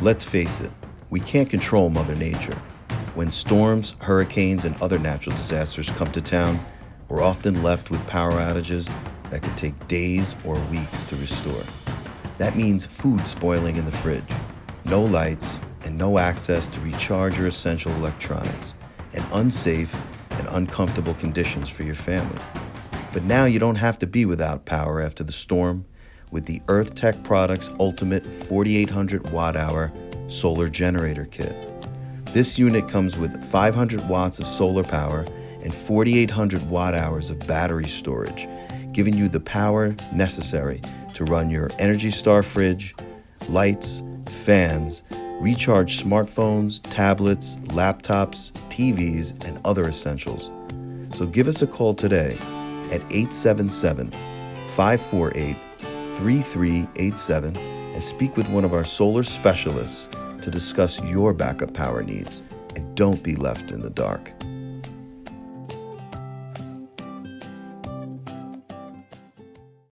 Let's face it, we can't control Mother Nature. When storms, hurricanes, and other natural disasters come to town, we're often left with power outages that could take days or weeks to restore. That means food spoiling in the fridge, no lights, and no access to recharge your essential electronics, and unsafe and uncomfortable conditions for your family. But now you don't have to be without power after the storm with the Earthtech Products Ultimate 4800 Watt-Hour Solar Generator Kit. This unit comes with 500 watts of solar power and 4,800 watt-hours of battery storage, giving you the power necessary to run your Energy Star fridge, lights, fans, recharge smartphones, tablets, laptops, TVs, and other essentials. So give us a call today at 877-548-3387 and speak with one of our solar specialists to discuss your backup power needs. And don't be left in the dark.